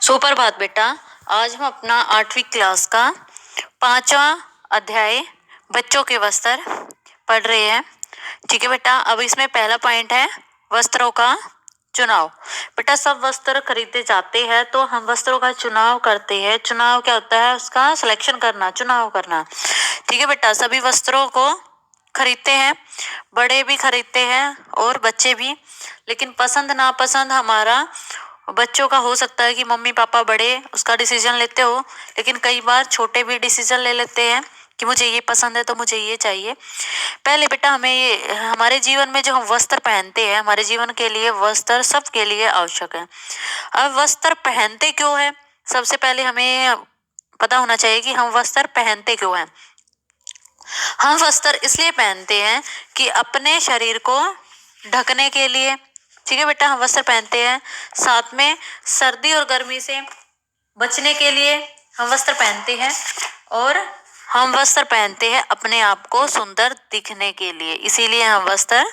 सुप्रभात बेटा। आज हम अपना 8वीं क्लास का 5वां अध्याय बच्चों के वस्त्र पढ़ रहे हैं। ठीक है बेटा। अब इसमें पहला पॉइंट है वस्त्रों का चुनाव। बेटा सब वस्त्र खरीदे जाते हैं तो हम वस्त्रों का चुनाव करते हैं। चुनाव क्या होता है? उसका सिलेक्शन करना, चुनाव करना। ठीक है बेटा। सभी वस्त्रों को खरीदते हैं, बड़े भी खरीदते हैं और बच्चे भी। लेकिन पसंद नापसंद हमारा बच्चों का हो सकता है कि मम्मी पापा बड़े उसका डिसीजन लेते हो, लेकिन कई बार छोटे भी डिसीजन ले लेते हैं कि मुझे ये पसंद है तो मुझे ये चाहिए। पहले बेटा हमें ये हमारे जीवन में जो हम वस्त्र पहनते हैं, हमारे जीवन के लिए वस्त्र सबके लिए आवश्यक है। अब वस्त्र पहनते क्यों है? सबसे पहले हमें पता होना चाहिए कि हम वस्त्र पहनते क्यों हैं। हम वस्त्र इसलिए पहनते हैं कि अपने शरीर को ढकने के लिए। ठीक है बेटा। हम वस्त्र पहनते हैं, साथ में सर्दी और गर्मी से बचने के लिए हम वस्त्र पहनते हैं, और हम वस्त्र पहनते हैं अपने आप को सुंदर दिखने के लिए, इसीलिए हम वस्त्र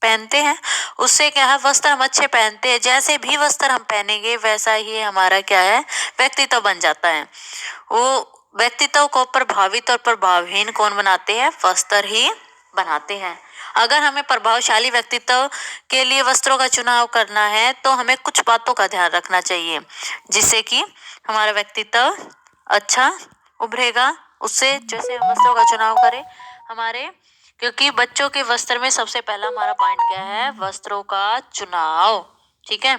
पहनते हैं। उससे क्या है, वस्त्र हम अच्छे पहनते हैं, जैसे भी वस्त्र हम पहनेंगे वैसा ही हमारा क्या है, व्यक्तित्व बन जाता है। वो व्यक्तित्व को प्रभावित और प्रभावहीन कौन बनाते हैं? वस्त्र ही बनाते हैं। अगर हमें प्रभावशाली व्यक्तित्व के लिए वस्त्रों का चुनाव करना है तो हमें कुछ बातों का ध्यान रखना चाहिए, जिससे कि हमारा व्यक्तित्व अच्छा उभरेगा। उससे जैसे हम वस्त्रों का चुनाव करें हमारे, क्योंकि बच्चों के वस्त्र में सबसे पहला हमारा पॉइंट क्या है? वस्त्रों का चुनाव। ठीक है।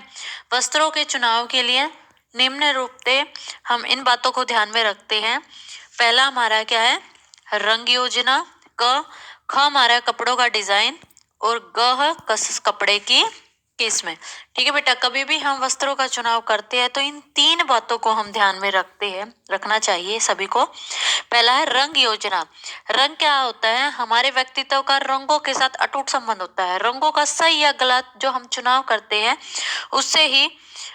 वस्त्रों के चुनाव के लिए निम्न रूप से हम इन बातों को ध्यान में रखते हैं। पहला हमारा क्या है? रंग योजना। ख हमारा कपड़ों का डिजाइन, और ग कस कपड़े की किस्म। ठीक है बेटा। कभी भी हम वस्त्रों का चुनाव करते हैं तो इन 3 बातों को हम ध्यान में रखते हैं, रखना चाहिए सभी को। पहला है रंग योजना। रंग क्या होता है? हमारे व्यक्तित्व का रंगों के साथ अटूट संबंध होता है। रंगों का सही या गलत जो हम चुनाव करते हैं, उससे ही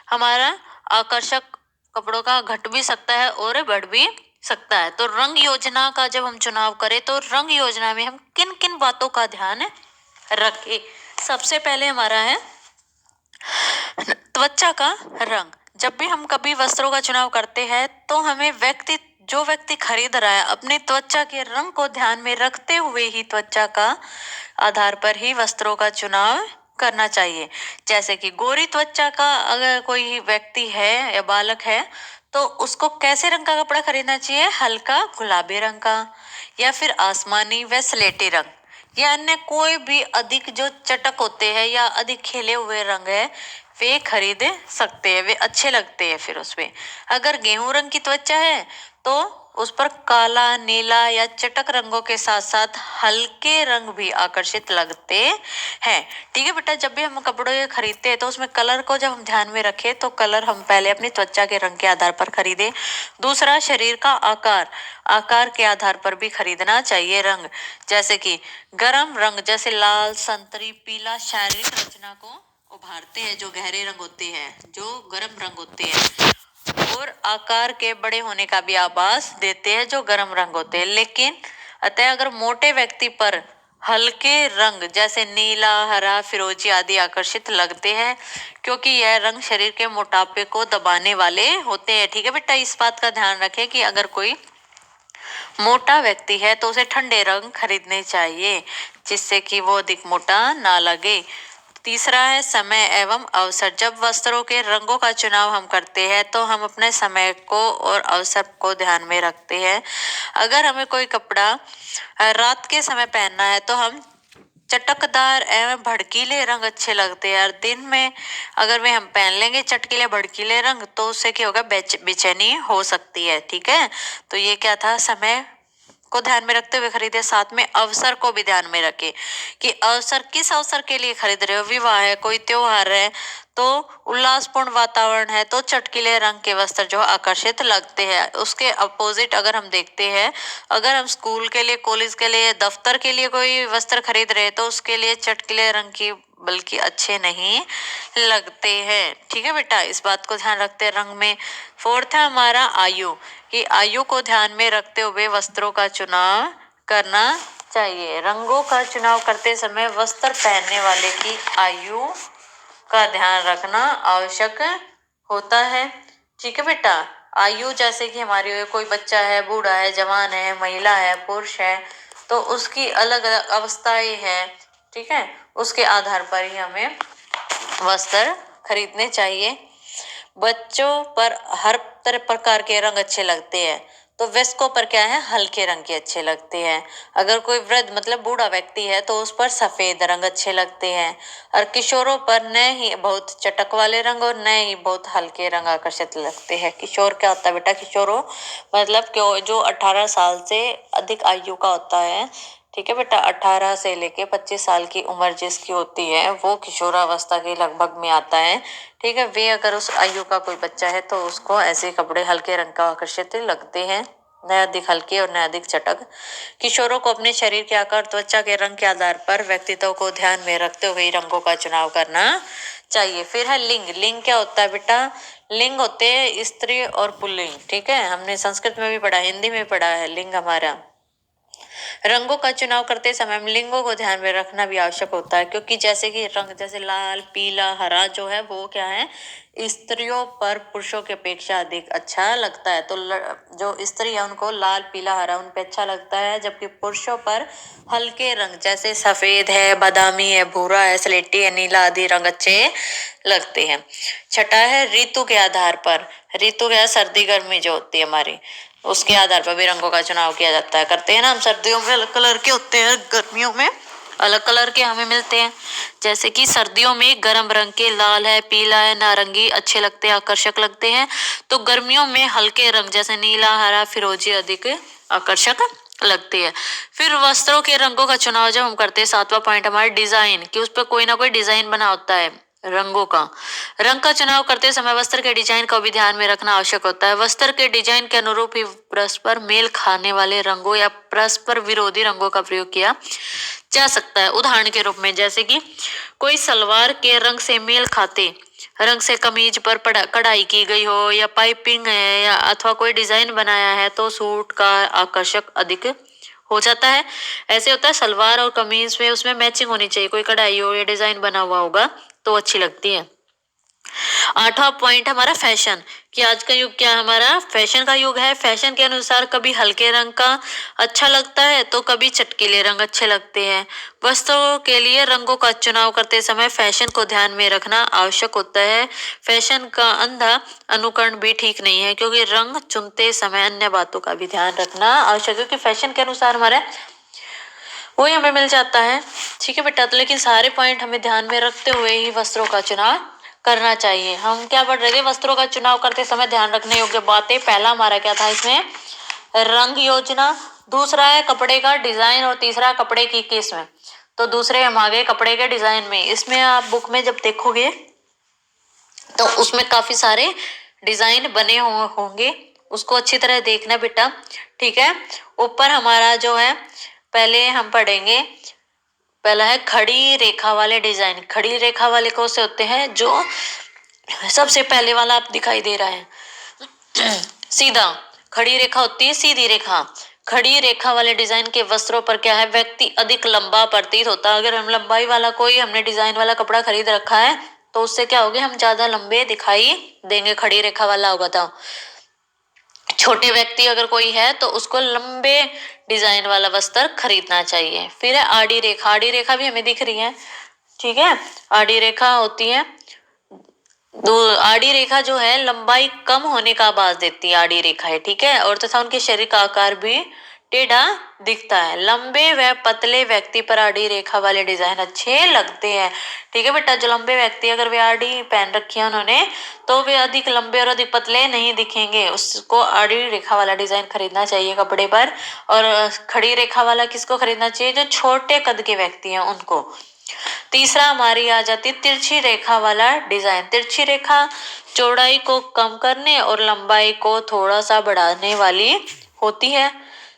हमारा आकर्षक कपड़ों का घट भी सकता है और बढ़ भी सकता है। तो रंग योजना का जब हम चुनाव करें तो रंग योजना में हम किन किन बातों का ध्यान रखें? सबसे पहले हमारा है त्वचा का रंग। जब भी हम कभी वस्त्रों का चुनाव करते हैं तो हमें जो व्यक्ति खरीद रहा है अपनी त्वचा के रंग को ध्यान में रखते हुए ही त्वचा का आधार पर ही वस्त्रों का चुनाव करना चाहिए। जैसे कि गोरी त्वचा का अगर कोई व्यक्ति है या बालक है तो उसको कैसे रंग का कपड़ा खरीदना चाहिए? हल्का गुलाबी रंग का, या फिर आसमानी व स्लेटी रंग, या अन्य कोई भी अधिक जो चटक होते हैं या अधिक खेले हुए रंग है वे खरीद सकते हैं, वे अच्छे लगते हैं। फिर उसमें अगर गेहूं रंग की त्वचा है तो उस पर काला, नीला या चटक रंगों के साथ साथ हल्के रंग भी आकर्षित लगते हैं। ठीक है बेटा। जब भी हम कपड़े खरीदते हैं तो उसमें कलर को जब हम ध्यान में रखें तो कलर हम पहले अपनी त्वचा के रंग के आधार पर खरीदें। दूसरा, शरीर का आकार, आकार के आधार पर भी खरीदना चाहिए रंग। जैसे कि गर्म रंग जैसे लाल, संतरी, पीला शारीरिक रचना को उभारते हैं, जो गहरे रंग होते हैं, जो गर्म रंग होते हैं, और आकार के बड़े होने का भी आभास देते हैं, जो गर्म रंग होते हैं। लेकिन अतः अगर मोटे व्यक्ति पर हल्के रंग जैसे नीला, हरा, फिरोजी आदि आकर्षित लगते हैं, क्योंकि यह रंग शरीर के मोटापे को दबाने वाले होते हैं। ठीक है बेटा। इस बात का ध्यान रखें कि अगर कोई मोटा व्यक्ति है तो उसे ठंडे रंग खरीदने चाहिए, जिससे कि वो अधिक मोटा ना लगे। तीसरा है समय एवं अवसर। जब वस्त्रों के रंगों का चुनाव हम करते हैं तो हम अपने समय को और अवसर को ध्यान में रखते हैं। अगर हमें कोई कपड़ा रात के समय पहनना है तो हम चटकदार एवं भड़कीले रंग अच्छे लगते हैं, और दिन में अगर वे हम पहन लेंगे चटकीले भड़कीले रंग तो उससे क्या होगा, बेचैनी हो सकती है। ठीक है। तो ये क्या था, समय को ध्यान में रखते हुए खरीदे। साथ में अवसर को भी ध्यान में रखे कि अवसर किस अवसर के लिए खरीद रहे हो। विवाह है, कोई त्योहार है, तो उल्लासपूर्ण वातावरण है तो चटकीले रंग के वस्त्र जो आकर्षित लगते हैं। उसके अपोजिट अगर हम देखते हैं, अगर हम स्कूल के लिए, कॉलेज के लिए, दफ्तर के लिए कोई वस्त्र खरीद रहे हैं तो उसके लिए चटकीले रंग की बल्कि अच्छे नहीं लगते हैं। ठीक है बेटा। इस बात को ध्यान रखते हैं रंग में। फोर्थ है हमारा आयु, कि आयु को ध्यान में रखते हुए वस्त्रों का चुनाव करना चाहिए। रंगों का चुनाव करते समय वस्त्र पहनने वाले की आयु का ध्यान रखना आवश्यक होता है। ठीक है बेटा। आयु जैसे कि हमारी कोई बच्चा है, बूढ़ा है, जवान है, महिला है, पुरुष है, तो उसकी अलग अलग अवस्थाएं हैं, ठीक है, उसके आधार पर ही हमें वस्त्र खरीदने चाहिए। बच्चों पर हर तरह प्रकार के रंग अच्छे लगते हैं, तो वयस्कों पर क्या है, हल्के रंग के अच्छे लगते हैं। अगर कोई वृद्ध मतलब बूढ़ा व्यक्ति है तो उस पर सफेद रंग अच्छे लगते हैं। और किशोरों पर न ही बहुत चटक वाले रंग और न ही बहुत हल्के रंग आकर्षित लगते हैं। किशोर क्या होता है बेटा? किशोरों मतलब क्यों, जो 18 साल से अधिक आयु का होता है, ठीक है बेटा, 18 से लेके 25 साल की उम्र जिसकी होती है वो किशोरावस्था के लगभग में आता है, ठीक है। वे अगर उस आयु का कोई बच्चा है तो उसको ऐसे कपड़े हल्के रंग का आकर्षित लगते हैं, न अधिक हल्के और न अधिक चटक। किशोरों को अपने शरीर के आकार, त्वचा के रंग के आधार पर व्यक्तित्व को ध्यान में रखते हुए रंगों का चुनाव करना चाहिए। फिर है लिंग। लिंग क्या होता है बेटा? लिंग होते हैं स्त्री और पुल्लिंग, ठीक है, हमने संस्कृत में भी पढ़ा, हिंदी में पढ़ा है लिंग हमारा। रंगों का चुनाव करते समय हम लिंगों को ध्यान में रखना भी आवश्यक होता है, क्योंकि जैसे कि रंग जैसे लाल, पीला, हरा जो है वो क्या है, स्त्रियों पर पुरुषों की अपेक्षा अधिक अच्छा लगता है। तो जो स्त्री है उनको लाल, पीला, हरा उन पे अच्छा लगता है, जबकि पुरुषों पर हल्के रंग जैसे सफेद है, बादामी है, भूरा है, स्लेटी है, नीला आदि रंग अच्छे लगते हैं। छठा है ऋतु के आधार पर। ऋतु क्या है? सर्दी गर्मी जो होती है हमारी, उसके आधार पर भी रंगों का चुनाव किया जाता है, करते हैं ना हम। सर्दियों में अलग कलर के होते हैं, गर्मियों में अलग कलर के हमें मिलते हैं। जैसे कि सर्दियों में गर्म रंग के लाल है, पीला है, नारंगी अच्छे लगते हैं, आकर्षक लगते हैं। तो गर्मियों में हल्के रंग जैसे नीला, हरा, फिरोजी अधिक आकर्षक लगती है। फिर वस्त्रों के रंगों का चुनाव जब हम करते हैं, 7वां पॉइंट हमारे डिजाइन, कि उस पर कोई ना कोई डिजाइन बना होता है। रंगों का रंग का चुनाव करते समय वस्त्र के डिजाइन का भी ध्यान में रखना आवश्यक होता है। वस्त्र के डिजाइन के अनुरूप ही परस्पर मेल खाने वाले रंगों या परस्पर विरोधी रंगों का प्रयोग किया जा सकता है। उदाहरण के रूप में जैसे कि कोई सलवार के रंग से मेल खाते रंग से कमीज पर कढ़ाई की गई हो, या पाइपिंग है, या अथवा कोई डिजाइन बनाया है, तो सूट का आकर्षक अधिक हो जाता है। ऐसे होता है सलवार और कमीज में उसमें मैचिंग होनी चाहिए, कोई कढ़ाई हो या डिजाइन बना हुआ होगा तो अच्छी लगती है। 8वां पॉइंट हमारा फैशन, कि आज का युग क्या है, हमारा फैशन का युग है। फैशन के अनुसार कभी हल्के रंग का अच्छा लगता है तो कभी चटकीले रंग अच्छे लगते हैं। वस्त्रों के लिए रंगों का चुनाव करते समय फैशन को ध्यान में रखना आवश्यक होता है। फैशन का अंधा अनुकरण भी ठीक नहीं है, क्योंकि रंग चुनते समय अन्य बातों का भी ध्यान रखना आवश्यक है, क्योंकि फैशन के अनुसार हमारे वही हमें मिल जाता है, ठीक है बेटा। तो लेकिन सारे पॉइंट हमें ध्यान में रखते हुए ही वस्त्रों का चुनाव करना चाहिए। हम क्या पढ़ रहे थे? वस्त्रों का चुनाव करते समय ध्यान रखने योग्य बातें। पहला हमारा क्या था इसमें? रंग योजना। दूसरा है कपड़े का डिजाइन, और तीसरा कपड़े की किस्म। तो दूसरे हम आ गए कपड़े के डिजाइन में। इसमें आप बुक में जब देखोगे तो उसमें काफी सारे डिजाइन बने होंगे, उसको अच्छी तरह देखना बेटा, ठीक है। ऊपर हमारा जो है, पहले हम पढ़ेंगे, पहला है खड़ी रेखा वाले डिजाइन। खड़ी रेखा वाले कौन से होते हैं? जो सबसे पहले वाला आप दिखाई दे रहा है सीधा, खड़ी रेखा होती है, सीधी रेखा। खड़ी रेखा वाले डिजाइन के वस्त्रों पर क्या है, व्यक्ति अधिक लंबा प्रतीत होता है। अगर हम लंबाई वाला कोई हमने डिजाइन वाला कपड़ा खरीद रखा है तो उससे क्या होगा, हम ज्यादा लंबे दिखाई देंगे, खड़ी रेखा वाला होगा तो। छोटे व्यक्ति अगर कोई है तो उसको लंबे डिजाइन वाला वस्त्र खरीदना चाहिए। फिर है आड़ी रेखा। आड़ी रेखा भी हमें दिख रही है, ठीक है। आड़ी रेखा होती है, आड़ी रेखा जो है लंबाई कम होने का आभास देती है, आड़ी रेखा है, ठीक है। और तथा उनके शरीर का आकार भी टेढ़ा दिखता है। लंबे व पतले व्यक्ति पर आड़ी रेखा वाले डिजाइन अच्छे लगते हैं, ठीक है बेटा। जो लंबे व्यक्ति अगर वे आड़ी पहन रखी है उन्होंने, तो वे अधिक लंबे और अधिक पतले नहीं दिखेंगे, उसको आड़ी रेखा वाला डिजाइन खरीदना चाहिए कपड़े पर। और खड़ी रेखा वाला किसको खरीदना चाहिए? जो छोटे कद के व्यक्ति हैं उनको। तीसरा हमारी आ जाती है तिरछी रेखा वाला डिजाइन। तिरछी रेखा चौड़ाई को कम करने और लंबाई को थोड़ा सा बढ़ाने वाली होती है।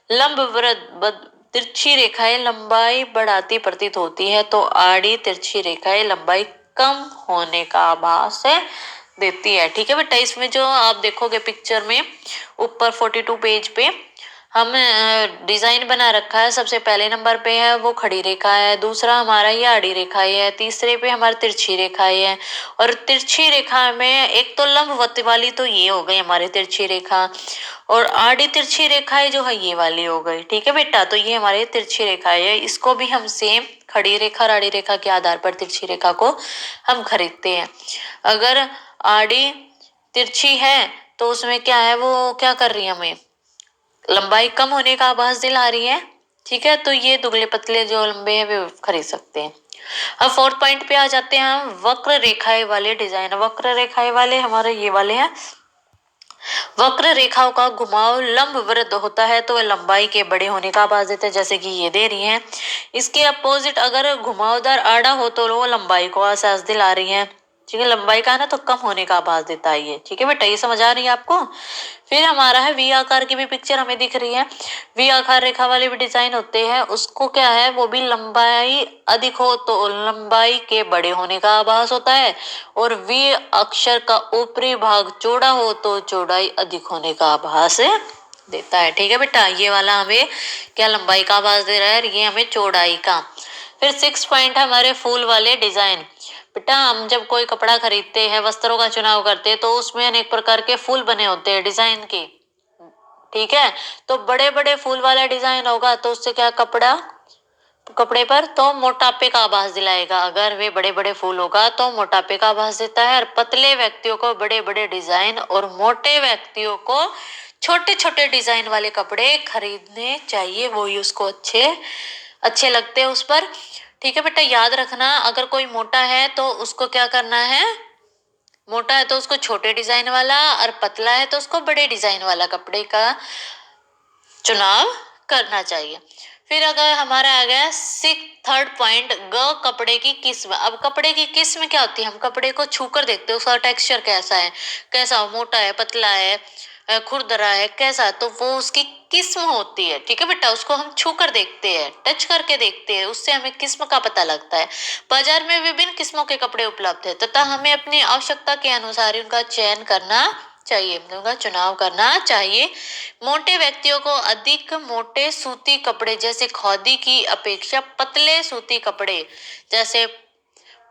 तिरछी रेखाएं लंबाई बढ़ाती प्रतीत होती है, तो आड़ी तिरछी रेखाएं लंबाई कम होने का आभास देती है, ठीक है बेटा। इसमें जो आप देखोगे पिक्चर में ऊपर 42 पेज पे, हम डिजाइन बना रखा है। सबसे पहले नंबर पे है वो खड़ी रेखा है, दूसरा हमारा ये आड़ी रेखा है, तीसरे पे हमारी तिरछी रेखा है। और तिरछी रेखा में एक तो लंबवत वाली तो ये हो गई हमारी तिरछी रेखा, और आड़ी तिरछी रेखाएं जो है ये वाली हो गई। ठीक है बेटा, तो ये हमारी तिरछी रेखा है, इसको भी हम सेम खड़ी रेखा और आड़ी रेखा के आधार पर तिरछी रेखा को हम खरीदते हैं। अगर आड़ी तिरछी है तो उसमें क्या है, वो क्या कर रही है, हमें लंबाई कम होने का आभास दिला रही है। ठीक है, तो ये दुबले पतले जो लंबे हैं वे खरीद सकते हैं। अब फोर्थ पॉइंट पे आ जाते हैं हम, वक्र रेखाएं वाले डिजाइन। वक्र रेखाएं वाले हमारे ये वाले हैं। वक्र रेखाओं का घुमाव लंबवत होता है तो लंबाई के बड़े होने का आभास देता है, जैसे कि ये दे रही है। इसके अपोजिट अगर घुमावदार आड़ा हो तो वो लंबाई को एहसास दिला रही है। ठीक है, लंबाई का है ना तो कम होने का आभास देता है ये। ठीक है बेटा, ये समझ आ रही है आपको। फिर हमारा है वी आकार की भी पिक्चर हमें दिख रही है। वी आकार रेखा वाले भी डिजाइन होते हैं, उसको क्या है, वो भी लंबाई अधिक हो तो लंबाई के बड़े होने का आभास होता है, और वी अक्षर का ऊपरी भाग चौड़ा हो तो चौड़ाई अधिक होने का आभास देता है। ठीक है बेटा, ये वाला हमें क्या लंबाई का आभास दे रहा है, ये हमें चौड़ाई का। फिर 6 पॉइंट हमारे फूल वाले डिजाइन। बेटा हम जब कोई कपड़ा खरीदते हैं, वस्त्रों का चुनाव करते हैं, तो उसमें अनेक प्रकार के फूल बने होते हैं डिजाइन के। ठीक है, तो बड़े बड़े फूल वाला डिजाइन होगा तो उससे क्या कपड़े पर तो मोटापे का आभास दिलाएगा। अगर वे बड़े बड़े फूल होगा तो मोटापे का आभास देता है। और पतले व्यक्तियों को बड़े बड़े डिजाइन और मोटे व्यक्तियों को छोटे छोटे डिजाइन वाले कपड़े खरीदने चाहिए, वो ही उसको अच्छे अच्छे लगते हैं उस पर। ठीक है बेटा, याद रखना, अगर कोई मोटा है तो उसको क्या करना है, मोटा है तो उसको छोटे डिजाइन वाला, और पतला है तो उसको बड़े डिजाइन वाला कपड़े का चुनाव करना चाहिए। फिर अगर हमारा आ गया थर्ड पॉइंट, कपड़े की किस्म। अब कपड़े की किस्म क्या होती है, हम कपड़े को छूकर देखते हैं उसका टेक्सचर कैसा है, कैसा मोटा है, पतला है, खुरदरा है, कैसा, तो वो उसकी किस्म होती है। ठीक है बेटा, उसको हम छू कर देखते हैं, टच करके देखते हैं, उससे हमें किस्म का पता लगता है। बाजार में विभिन्न किस्मों के कपड़े उपलब्ध है तथा हमें अपनी आवश्यकता के अनुसार ही उनका चयन करना चाहिए, उनका चुनाव करना चाहिए। मोटे व्यक्तियों को अधिक मोटे सूती कपड़े जैसे खादी की अपेक्षा पतले सूती कपड़े जैसे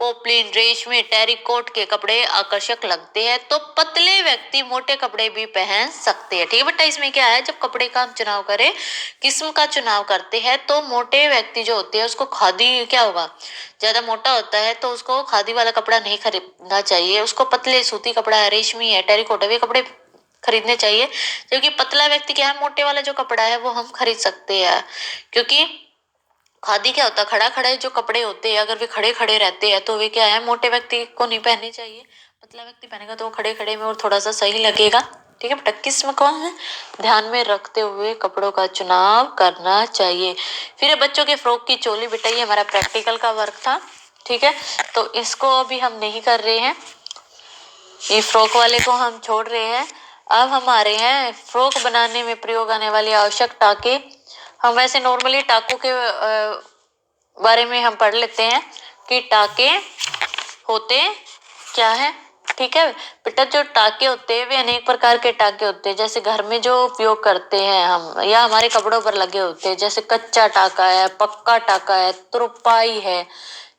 पोपलिन, रेशमी, टेरिकोट के कपड़े आकर्षक लगते हैं, तो पतले व्यक्ति मोटे कपड़े भी पहन सकते हैं। ठीक है बेटा, इसमें क्या है, जब कपड़े का हम चुनाव करें, किस्म का चुनाव करते हैं, तो मोटे व्यक्ति जो होते हैं उसको खादी क्या होगा, ज्यादा मोटा होता है तो उसको खादी वाला कपड़ा नहीं खरीदना चाहिए, उसको पतले सूती कपड़ा है, रेशमी है, टेरिकोट है, वे कपड़े खरीदने चाहिए। क्योंकि पतला व्यक्ति क्या है, मोटे वाला जो कपड़ा है वो हम खरीद सकते हैं। क्योंकि खादी क्या होता है, खड़ा खड़े जो कपड़े होते हैं, अगर वे खड़े खड़े रहते हैं तो वे क्या है, मोटे व्यक्ति को नहीं पहनने चाहिए। पतला व्यक्ति पहनेगा तो वो खड़े खड़े में और थोड़ा सा सही लगेगा। ठीक है बेटा, किस्म को है ध्यान में रखते हुए कपड़ों का चुनाव करना चाहिए। फिर बच्चों के फ्रॉक की चोली। बेटा ये हमारा प्रैक्टिकल का वर्क था। ठीक है, तो इसको अभी हम नहीं कर रहे हैं, ये फ्रॉक वाले को हम छोड़ रहे हैं। अब हमारे हैं फ्रॉक बनाने में प्रयोग आने वाली आवश्यक टाके। हम वैसे नॉर्मली टाकों के बारे में हम पढ़ लेते हैं कि टाके होते क्या है। ठीक है बेटा, जो टाके होते हैं वे अनेक प्रकार के टाके होते हैं, जैसे घर में जो उपयोग करते हैं हम या हमारे कपड़ों पर लगे होते हैं, जैसे कच्चा टाका है, पक्का टाका है, तुरपाई है।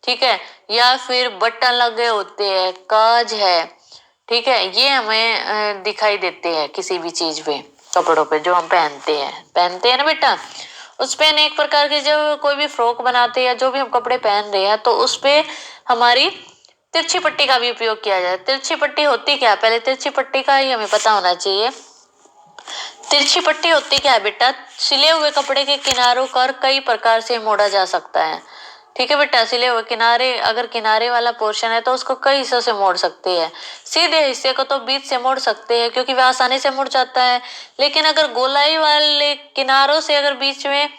ठीक है, या फिर बटन लगे होते हैं, काज है। ठीक है, ये हमें दिखाई देते हैं किसी भी चीज पे, कपड़ों पे जो हम पहनते हैं ना बेटा, उस पे अनेक प्रकार के, जो कोई भी फ्रॉक बनाते हैं या जो भी हम कपड़े पहन रहे हैं तो उस पे हमारी तिरछी पट्टी का भी उपयोग किया जाए। तिरछी पट्टी होती क्या है, पहले तिरछी पट्टी का ही हमें पता होना चाहिए। तिरछी पट्टी होती क्या है बेटा, सिले हुए कपड़े के किनारों पर कई प्रकार से मोड़ा जा सकता है। ठीक है बेटा, सिले हुए किनारे, अगर किनारे वाला पोर्शन है तो उसको कई हिस्सों से मोड़ सकते हैं। सीधे हिस्से को तो बीच से मोड़ सकते हैं क्योंकि वह आसानी से मुड़ जाता है, लेकिन अगर गोलाई वाले किनारों से अगर बीच में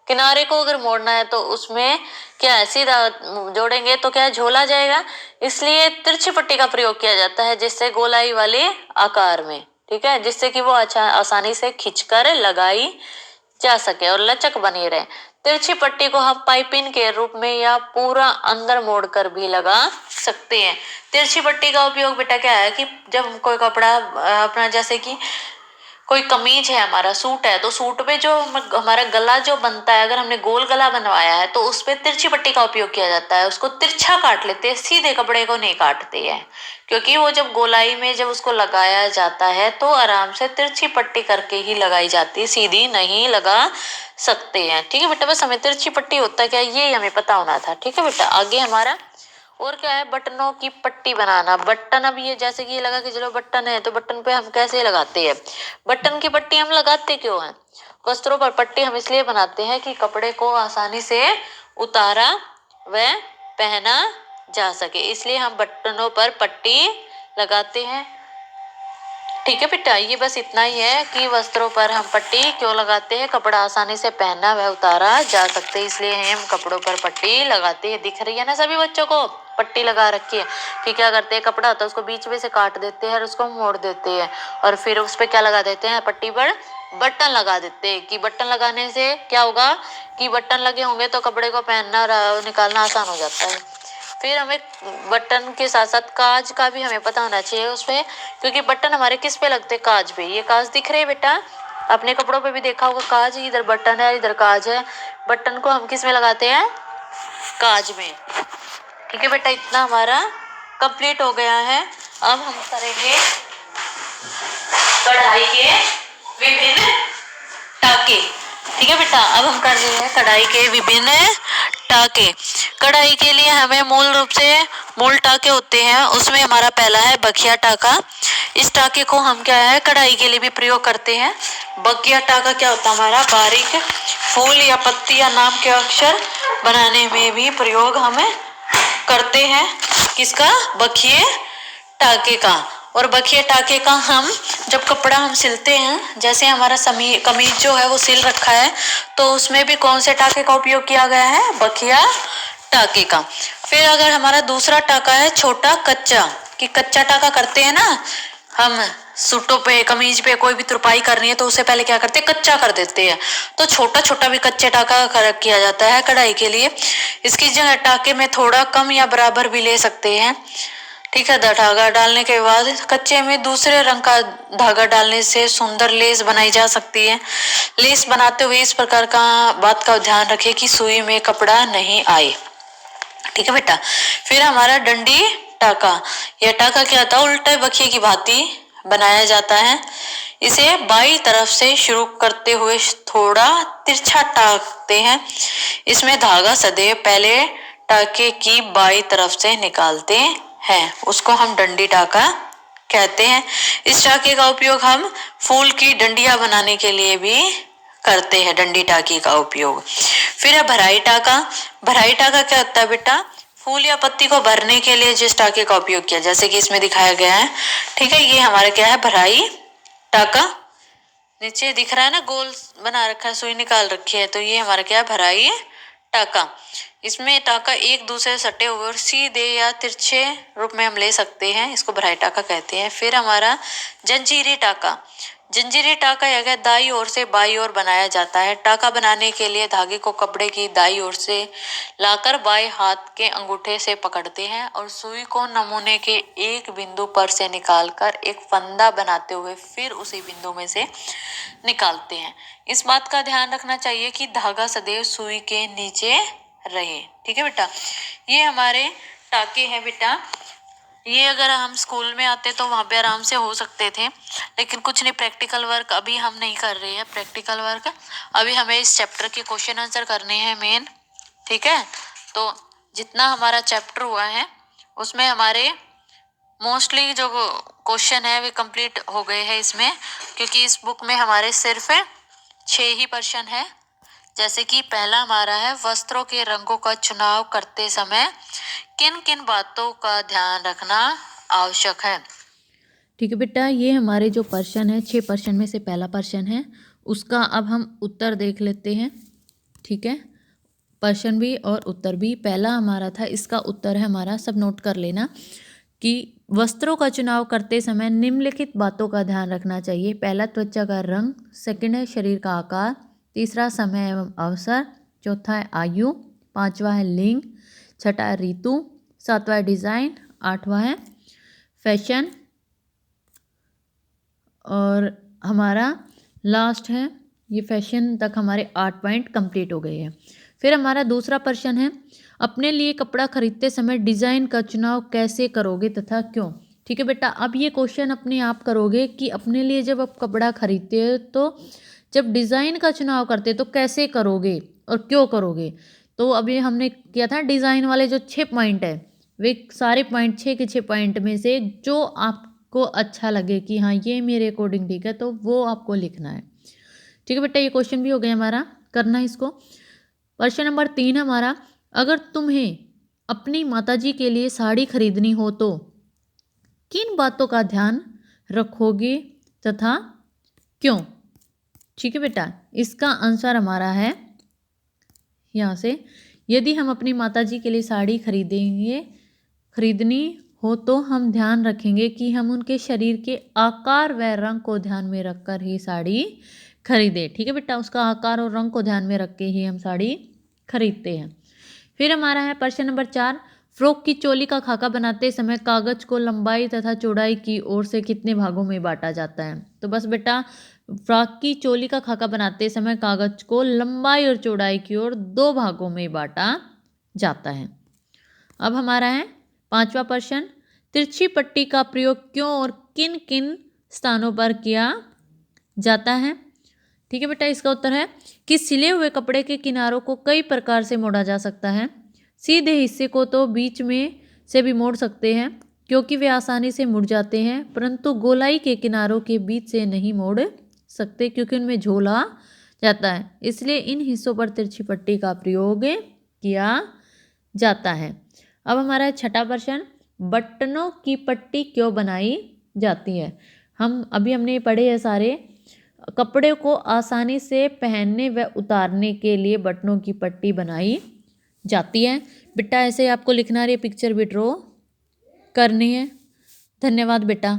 किनारे को अगर मोड़ना है तो उसमें क्या है, सीधा जोड़ेंगे तो क्या है, झोला जाएगा। इसलिए तिरछी पट्टी का प्रयोग किया जाता है, जिससे गोलाई वाले आकार में, ठीक है, जिससे कि वो अच्छा आसानी से खींचकर लगाई जा सके और लचक बनी रहे। तिरछी पट्टी को हम पाइपिंग के रूप में या पूरा अंदर मोड़कर भी लगा सकते हैं। तिरछी पट्टी का उपयोग बेटा क्या है कि जब कोई कपड़ा अपना, जैसे कि कोई कमीज है, हमारा सूट है, तो सूट पे जो हमारा गला जो बनता है, अगर हमने गोल गला बनवाया है तो उस पे तिरछी पट्टी का उपयोग किया जाता है। उसको तिरछा काट लेते हैं, सीधे कपड़े को नहीं काटते हैं, क्योंकि वो जब गोलाई में जब उसको लगाया जाता है तो आराम से तिरछी पट्टी करके ही लगाई जाती है, सीधी नहीं लगा सकते हैं। ठीक है बेटा, बस हमें तिरछी पट्टी होता है क्या ये हमें पता होना था। ठीक है बेटा, आगे हमारा और क्या है, बटनों की पट्टी बनाना। बटन, अब ये जैसे कि ये लगा कि चलो बटन है तो बटन पे हम कैसे लगाते हैं, बटन की पट्टी हम लगाते क्यों हैं? वस्त्रों पर पट्टी हम इसलिए बनाते हैं कि कपड़े को आसानी से उतारा व पहना जा सके, इसलिए हम बटनों पर पट्टी लगाते हैं। ठीक है बेटा, ये बस इतना ही है कि वस्त्रों पर हम पट्टी क्यों लगाते हैं, कपड़ा आसानी से पहना व उतारा जा सकते, इसलिए हम कपड़ों पर पट्टी लगाते हैं। दिख रही है ना सभी बच्चों को, पट्टी लगा रखी है कि क्या करते हैं, कपड़ा होता है उसको बीच में से काट देते हैं और उसको मोड़ देते हैं और फिर उस पर क्या लगा देते हैं, पट्टी पर बटन लगा देते हैं कि बटन लगाने से क्या होगा कि बटन लगे होंगे तो कपड़े को पहनना और निकालना आसान हो जाता है। फिर हमें बटन के साथ साथ काज का भी हमें पता होना चाहिए उसमें, क्योंकि बटन हमारे किस पे लगते हैं, काज पे। ये काज दिख रहे हैं बेटा, अपने कपड़ों पे भी देखा होगा काज, इधर बटन है इधर काज है, बटन को हम किस में लगाते हैं, काज में। ठीक है बेटा, इतना हमारा कंप्लीट हो गया है। अब हम करेंगे कढ़ाई के विभिन्न टाके। ठीक है बेटा, अब हम कर रहे हैं कढ़ाई के विभिन्न टाके। कढ़ाई के लिए हमें मूल रूप से मूल टाके होते हैं, उसमें हमारा पहला है बखिया टाका। इस टाके को हम क्या है कढ़ाई के लिए भी प्रयोग करते हैं। बखिया टाका क्या होता है, हमारा बारीक फूल या पत्ती या नाम के अक्षर बनाने में भी प्रयोग हम करते हैं। किसका, बखिए टाके का। और बखिए टाके का हम जब कपड़ा हम सिलते हैं, जैसे हमारा कमीज जो है वो सिल रखा है तो उसमें भी कौन से टाके का उपयोग किया गया है, बखिया टाके का। फिर अगर हमारा दूसरा टाका है छोटा कच्चा, कि कच्चा टाका करते हैं ना हम सूटों पे कमीज पे कोई भी तुरपाई करनी है तो उससे पहले क्या करते हैं, कच्चा कर देते हैं, तो छोटा छोटा भी कच्चे टाका किया जाता है कढ़ाई के लिए। इसकी जगह टाके में थोड़ा कम या बराबर भी ले सकते हैं। ठीक है, धागा डालने के बाद कच्चे में दूसरे रंग का धागा डालने से सुंदर लेस बनाई जा सकती है। लेस बनाते हुए इस प्रकार का बात का ध्यान रखें कि सुई में कपड़ा नहीं आए। ठीक है बेटा, फिर हमारा डंडी टाका। यह टाका क्या होता है, उल्टे बखिए की भांति बनाया जाता है। इसे बाई तरफ से शुरू करते हुए थोड़ा तिरछा टाकते हैं। इसमें धागा सदैव पहले टाके की बाई तरफ से निकालते हैं, उसको हम डंडी टाका कहते हैं। इस टाके का उपयोग हम फूल की डंडियां बनाने के लिए भी करते हैं, डंडी टाके का उपयोग। फिर है भराई टाका। भराई टाका क्या होता है बेटा, फूल या पत्ती को भरने के लिए जिस टाके का उपयोग किया, जैसे कि इसमें दिखाया गया है। ठीक है, ये हमारा क्या है, भराई टाका। नीचे दिख रहा है ना गोल बना रखा है, सुई निकाल रखी है, तो ये हमारा क्या है, भराई टाका। इसमें टाका एक दूसरे से सटे हुए और सीधे या तिरछे रूप में हम ले सकते हैं, इसको भराई टाका कहते हैं। फिर हमारा जंजीरी टाका। जंजीरी टाका यह दाई ओर से बाई ओर बनाया जाता है। टाका बनाने के लिए धागे को कपड़े की दाई ओर से लाकर बाएं हाथ के अंगूठे से पकड़ते हैं और सुई को नमूने के एक बिंदु पर से निकालकर एक फंदा बनाते हुए फिर उसी बिंदु में से निकालते हैं। इस बात का ध्यान रखना चाहिए कि धागा सदैव सुई के नीचे रहे। ठीक है बेटा, ये हमारे टाके हैं बेटा। ये अगर हम स्कूल में आते तो वहाँ पे आराम से हो सकते थे, लेकिन कुछ नहीं, प्रैक्टिकल वर्क अभी हम नहीं कर रहे हैं। प्रैक्टिकल वर्क अभी हमें इस चैप्टर के क्वेश्चन आंसर करने हैं मेन। ठीक है, तो जितना हमारा चैप्टर हुआ है उसमें हमारे मोस्टली जो क्वेश्चन है वे कंप्लीट हो गए हैं इसमें, क्योंकि इस बुक में हमारे सिर्फ 6 ही प्रश्न है। जैसे कि पहला हमारा है, वस्त्रों के रंगों का चुनाव करते समय किन किन बातों का ध्यान रखना आवश्यक है। ठीक है बेटा, ये हमारे जो प्रश्न है 6 प्रश्न में से पहला प्रश्न है, उसका अब हम उत्तर देख लेते हैं। ठीक है, प्रश्न भी और उत्तर भी। पहला हमारा था, इसका उत्तर है हमारा, सब नोट कर लेना, कि वस्त्रों का चुनाव करते समय निम्नलिखित बातों का ध्यान रखना चाहिए। पहला त्वचा का रंग, सेकंड है शरीर का आकार, तीसरा समय एवं अवसर, चौथा है आयु, पांचवा है लिंग, छठा है ऋतु, सातवां है डिज़ाइन, आठवां है फैशन और हमारा लास्ट है, ये फैशन तक हमारे 8 पॉइंट कंप्लीट हो गए हैं। फिर हमारा दूसरा प्रश्न है, अपने लिए कपड़ा खरीदते समय डिज़ाइन का चुनाव कैसे करोगे तथा क्यों। ठीक है बेटा, अब ये क्वेश्चन अपने आप करोगे कि अपने लिए जब आप कपड़ा खरीदते हो तो जब डिज़ाइन का चुनाव करते तो कैसे करोगे और क्यों करोगे। तो अभी हमने किया था डिज़ाइन वाले जो 6 पॉइंट है, वे सारे पॉइंट 6 के 6 पॉइंट में से जो आपको अच्छा लगे कि हाँ ये मेरे अकॉर्डिंग ठीक है, तो वो आपको लिखना है। ठीक है बेटा, ये क्वेश्चन भी हो गया हमारा, करना है इसको। प्रश्न नंबर 3 हमारा, अगर तुम्हें अपनी माताजी के लिए साड़ी खरीदनी हो तो किन बातों का ध्यान रखोगे तथा क्यों। ठीक है बेटा, इसका आंसर हमारा है यहाँ से, यदि हम अपनी माताजी के लिए साड़ी खरीदनी हो तो हम ध्यान रखेंगे कि हम उनके शरीर के आकार व रंग को ध्यान में रखकर ही साड़ी खरीदें। ठीक है बेटा, उसका आकार और रंग को ध्यान में रख के ही हम साड़ी खरीदते हैं। फिर हमारा है प्रश्न नंबर 4, फ्रॉक की चोली का खाका बनाते समय कागज को लंबाई तथा चौड़ाई की ओर से कितने भागों में बांटा जाता है। तो बस बेटा, फ्रॉक की चोली का खाका बनाते समय कागज को लंबाई और चौड़ाई की ओर 2 भागों में बांटा जाता है। अब हमारा है 5वां प्रश्न, तिरछी पट्टी का प्रयोग क्यों और किन किन स्थानों पर किया जाता है। ठीक है बेटा, इसका उत्तर है कि सिले हुए कपड़े के किनारों को कई प्रकार से मोड़ा जा सकता है। सीधे हिस्से को तो बीच में से भी मोड़ सकते हैं क्योंकि वे आसानी से मुड़ जाते हैं, परंतु गोलाई के किनारों के बीच से नहीं मोड़ सकते क्योंकि उनमें झोल आ जाता है, इसलिए इन हिस्सों पर तिरछी पट्टी का प्रयोग किया जाता है। अब हमारा 6वां प्रश्न, बटनों की पट्टी क्यों बनाई जाती है। हमने पढ़े हैं सारे, कपड़े को आसानी से पहनने व उतारने के लिए बटनों की पट्टी बनाई जाती है। बेटा ऐसे आपको लिखना है, पिक्चर भी ड्रॉ करनी है। धन्यवाद बेटा।